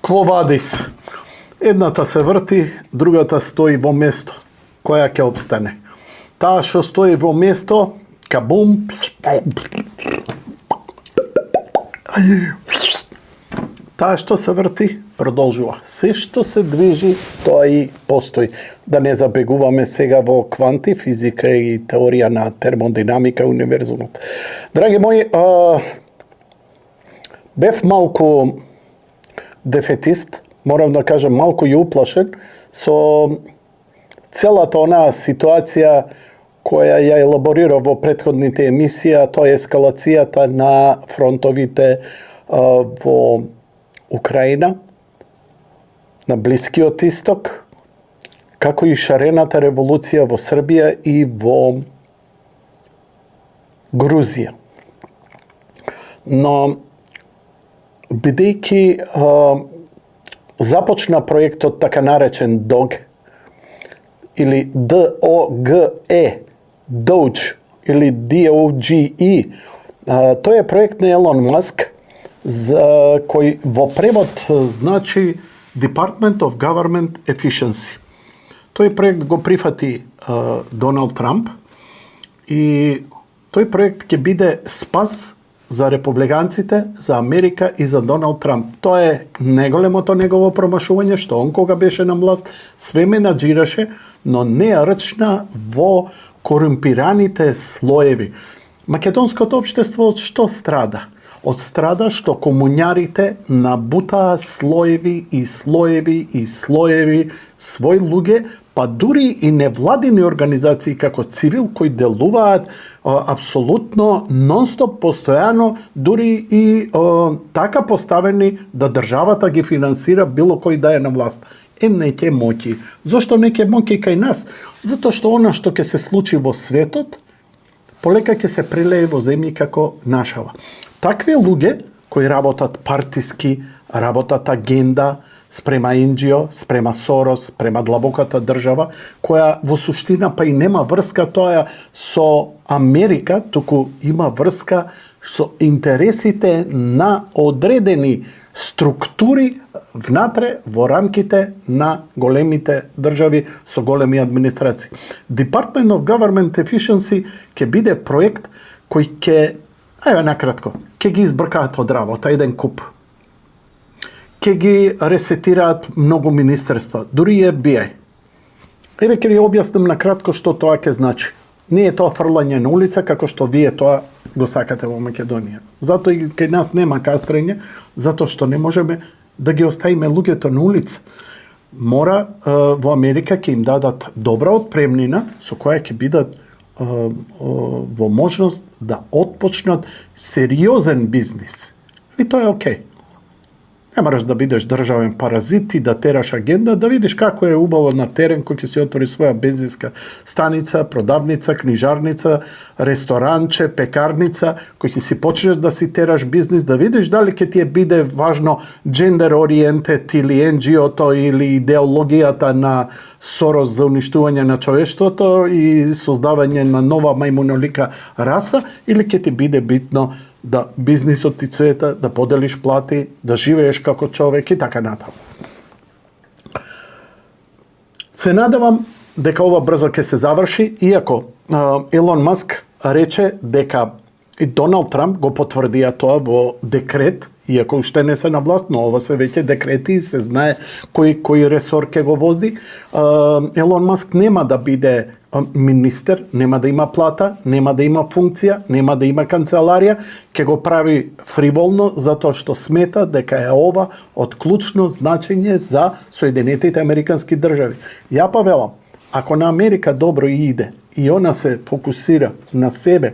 Quo vadis? Едната се врти, другата стои во место. Која ќе обстане? Таа што стои во место, кабум, таа што се врти, продолжува. Се што се движи, тоа и постои. Да не забегуваме сега во кванти, физика и теорија на термодинамика, универзумот. Драги мои, бев малку дефетист, морам да кажам малку и уплашен со целата онаа ситуација која ја елаборирав во претходните емисии, тоа е ескалацијата на фронтовите во Украина, на Блискиот Исток, како и шарената револуција во Србија и во Грузија. Но, бидејќи започна проектот така наречен ДОГ, или DOGE, DOGE, или DOGE, тој е проект на Елон Маск, за кој во превод значи Department of Government Efficiency. Тој проект го прифати Доналд Трамп и тој проект ќе биде спас за републиканците, за Америка и за Доналд Трамп. Тоа е неголемото негово промашување, што он кога беше на власт све менаџираше, но не рчна во корумпираните слоеви. Македонското општество од што страда? Од страда што комуњарите набутаа слоеви и слоеви и слоеви свој луѓе, па дури и невладини организации како Цивил кои делуваат апсолутно нонстоп, постојано, дури и така поставени да државата ги финансира било кој да е на власт. Не ќе моќи. Зошто не ќе моќи кај нас? Затоа што она што ќе се случи во светот, полека ќе се прелее во земји како нашава. Такви луѓе кои работат партиски, работат агенда спрема NGO, спрема Сорос, спрема длабоката држава, која во суштина па и нема врска тоа со Америка, туку има врска со интересите на одредени структури внатре во рамките на големите држави со големи администрации. Department of Government Efficiency ќе биде проект кој ќе, ајде накратко, ќе ги избркаат од работа еден куп. Ќе ги ресетираат многу министерства, дури и FBI. Еве ќе ви објаснам накратко што тоа ќе значи. Не е тоа фрлање на улица како што вие тоа го сакате во Македонија. Затоа и кај нас нема кастрење, затоа што не можеме да ги оставиме луѓето на улица. Мора во Америка ќе им дадат добра отпремнина со која ќе бидат во можност да отпочнат сериозен бизнис. И тоа е окей. Не мораш да бидеш државен паразит и да тераш агенда, да видиш како е убаво на терен кој ќе си отвори своја бензинска станица, продавница, книжарница, ресторанче, пекарница, кој ќе си почнеш да си тераш бизнис, да видиш дали ќе ти биде важно gender oriented или NGO-то или идеологијата на Сорос за уништување на човештвото и создавање на нова мајмунолика раса, или ќе ти биде битно да бизнисот ти цвета, да поделиш плати, да живееш како човек и така натаму. Се надевам дека ова брзо ќе се заврши, иако Елон Маск рече дека и Доналд Трамп го потврдија тоа во декрет, иако уште не се на власт, но ова се веќе декрети и се знае кој ресор ќе го води. Елон Маск нема да биде министер, нема да има плата, нема да има функција, нема да има канцеларија, ќе го прави фриволно затоа што смета дека е ова од клучно значење за Соединетите Американски држави. Ја па велам, ако на Америка добро иде и она се фокусира на себе,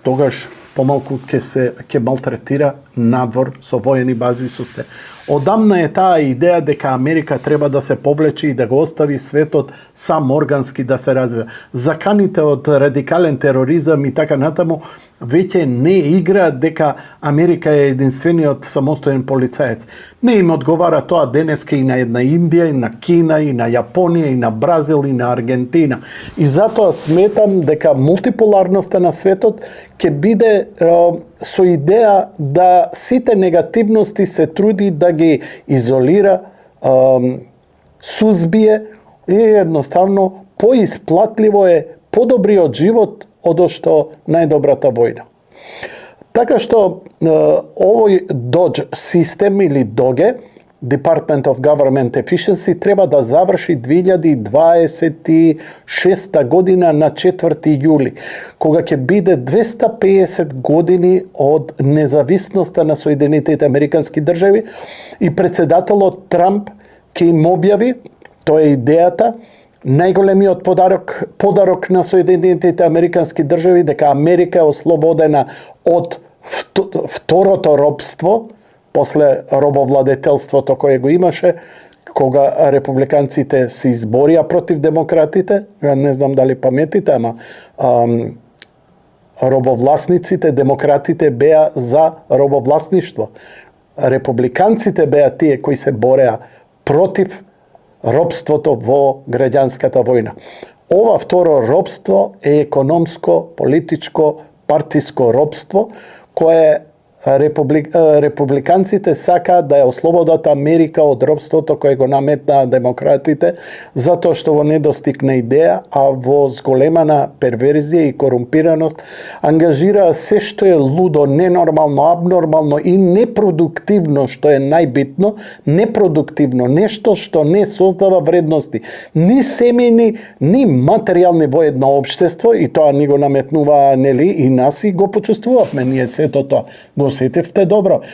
тогаш помалку ќе малтретира надвор со воени бази со се. Одамна е таа идеја дека Америка треба да се повлече и да го остави светот сам органски да се развива. Заканите од радикален тероризам и така натаму веќе не играат дека Америка е единствениот самостоен полицаец. Не им одговара тоа денеска и на една Индија, и на Кина, и на Јапонија, и на Бразил, и на Аргентина. И затоа сметам дека мултиполарноста на светот ќе биде со идеја да сите негативности се труди да ги изолира, сузбие и едноставно поисплатливо е подобриот живот од што најдобрата војна. Така што овој DOGE систем или DOGE, Department of Government Efficiency, треба да заврши 2026 година на 4. јули, кога ќе биде 250 години од независноста на Соединетите Американски држави и председателот Трамп ќе им објави, тоа е идејата, најголемиот подарок на Соединетите Американски држави, дека Америка е ослободена од второто робство, после робовладетелството кое го имаше, кога републиканците се изборија против демократите. Не знам дали паметите, ама робовласниците, демократите беа за робовласништво. Републиканците беа тие кои се бореа против робството во граѓанската војна. Ова второ робство е економско, политичко, партиско робство, кое републиканците сакаат да ја ослободат Америка од робството кое го наметнаа демократите, затоа што во недостиг на идеја, а во зголемана перверзија и корумпираност, ангажираа се што е лудо, ненормално, абнормално и непродуктивно, што е најбитно, непродуктивно, нешто што не создава вредности, ни семејни, ни материјални во едно општество, и тоа ни го наметнуваа, нели, и нас и го почувствувавме ние сето тоа. Го осетивте добро.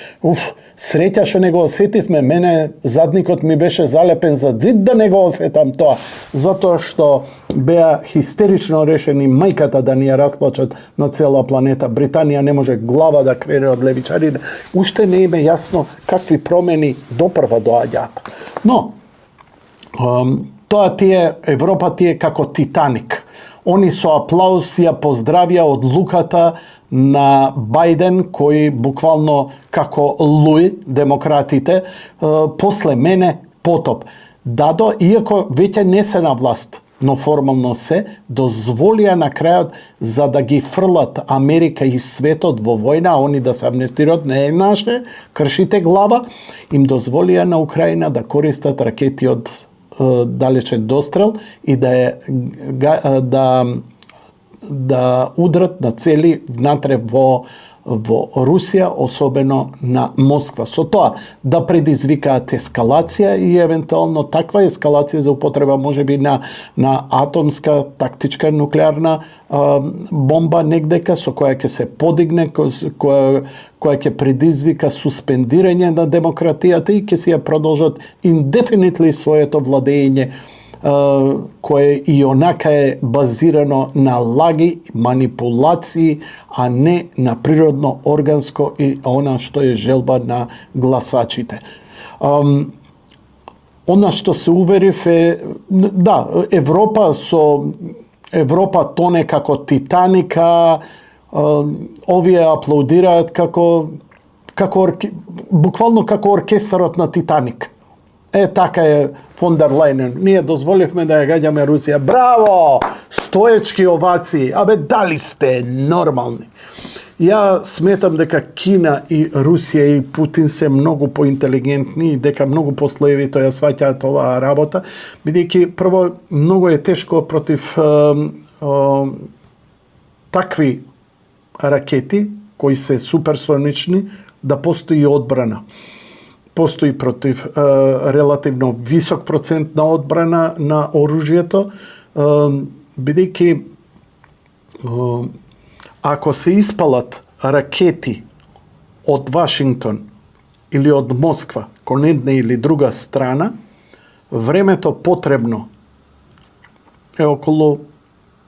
Среќа што не го осетивме, мене задникот ми беше залепен за зид да не го осетам тоа, затоа што беа хистерично решени мајката да ни ја расплачат на цела планета. Британија не може глава да крене од левичарите. Уште не им е јасно какви промени допрва доаѓаат. Но, тоа тие, Европа тие како Титаник. Они со аплауз ја поздравија одлуката на Бајден, кој буквално како Луи, демократите, после мене потоп. Дадо, иако веќе не се на власт, но формално се, дозволија на крајот за да ги фрлат Америка и светот во војна, а они да се амнестират, не е наше, кршите глава, им дозволија на Украина да користат ракети од далечен дострел и да удрат на цели внатре во Русија, особено на Москва. Со тоа да предизвикаат ескалација и евентуално таква ескалација за употреба можеби на атомска тактичка нуклеарна бомба негдека со која ќе се подигне, која ќе предизвика суспендирање на демократијата и ќе си ја продолжат индефинитли своето владење, кое и онака е базирано на лаги, манипулации, а не на природно, органско и она што е желба на гласачите. Она што се уверив е, да, Европа тоне како Титаника, овие аплаудираат буквално како оркестарот на Титаник. Така е фон дер Лајнен. Ние дозволивме да ја гаѓаме Русија. Браво! Стоечки овации. Абе, дали сте нормални? Ја сметам дека Кина и Русија и Путин се многу поинтелигентни и дека многу послоевито ја сваќаат оваа работа, бидејќи прво многу е тешко против такви ракети кои се суперсонични да постои одбрана. Постои против релативно висок процент на одбрана на оружјето, бидејќи ако се испалат ракети од Вашингтон или од Москва кон една или друга страна, времето потребно е околу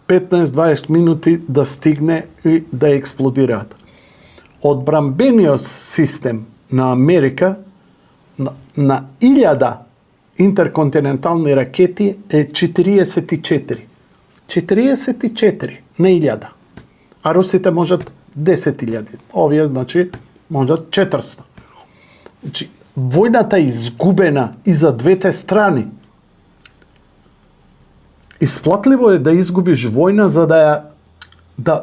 15-20 минути да стигне и да експлодираат. Одбрамбениот систем на Америка на 1000 интерконтинентални ракети е 44. 44 на 1000. А русите можат 10.000. Овие, значи, можат 400. Значи, војната е изгубена и за двете страни. Исплатливо е да изгубиш војна за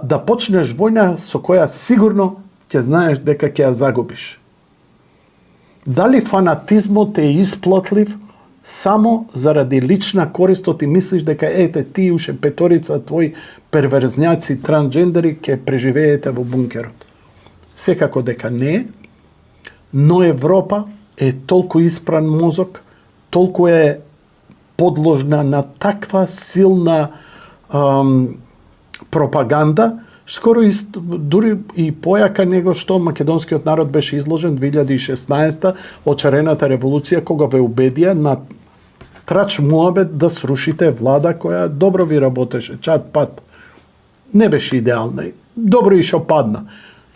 да почнеш војна со која сигурно ќе знаеш дека ќе ја загубиш. Дали фанатизмот е исплатлив само заради лична корист, ти мислиш дека ете ти уште петорица твои перверзњаци, трансджендери ќе преживеете во бункерот? Секако дека не, но Европа е толку испран мозок, толку е подложна на таква силна пропаганда, скоро дури и појака него што македонскиот народ беше изложен 2016 очарената револуција, кога ве убедија на трач муабет да срушите влада која добро ви работеше, чат пат. Не беше идеална, добро и шо падна,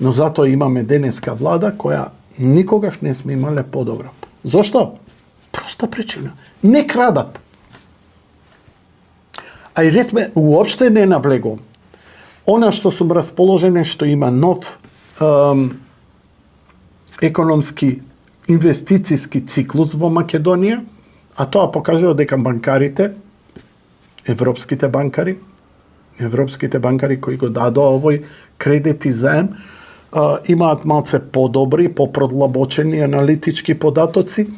но затоа имаме денеска влада која никогаш не сме имале подобра. Зошто? Проста причина. Не крадат. А и ресме, уопште не навлегувам. Она што сум расположен е што има нов економски инвестициски циклус во Македонија, а тоа покажува дека банкарите, европските банкари кои го дадоа овој кредит и заем, имаат малце подобри, попродлабочени аналитички податоци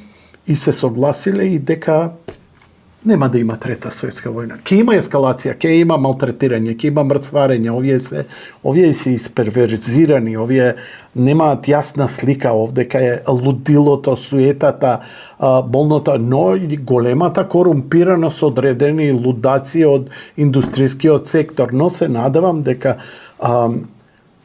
и се согласиле и дека нема да има трета светска војна. Ке има ескалација, ке има малтретирање, ке има мрцварење, овие се исперверзирани, овие немаат јасна слика овде кај е лудилото, суетата, болното, но и големата корумпираност одредени лудаци од индустријскиот сектор. Но се надевам дека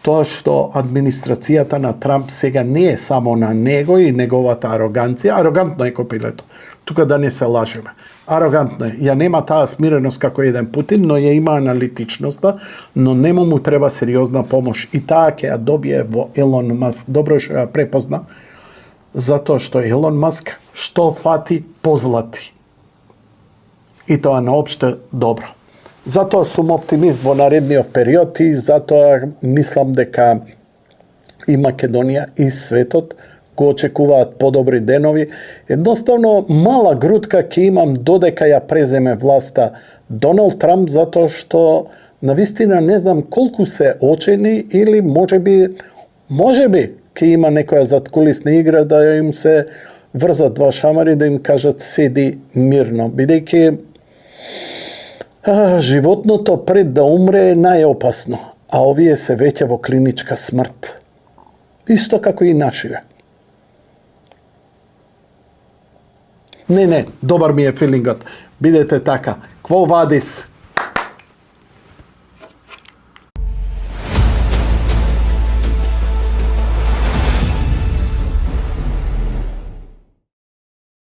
тоа што администрацијата на Трамп сега не е само на него и неговата ароганција, арогантно е копилето. Тука да не се лажеме. Арогантно е. Ја нема таа смиреност како еден Путин, но ја има аналитичноста, но нему му треба сериозна помош. И таа ќе ја добие во Елон Маск. Добро што ја препозна, затоа што Елон Маск што фати позлати. И тоа наопште добро. Затоа сум оптимист во наредниот период и затоа мислам дека и Македонија и светот го очекуваат подобри денови. Едноставно, мала грудка ќе имам додека ја преземе власта Доналд Трамп, затоа што навистина не знам колку се очени или можеби ќе има некоја заткулисна игра да им се врзат два шамари да им кажат седи мирно, бидејќи животното пред да умре е најопасно, а овие се веќе во клиничка смрт. Исто како и нашиве. Не, добар ми е филингот. Бидете така. Кво вадис?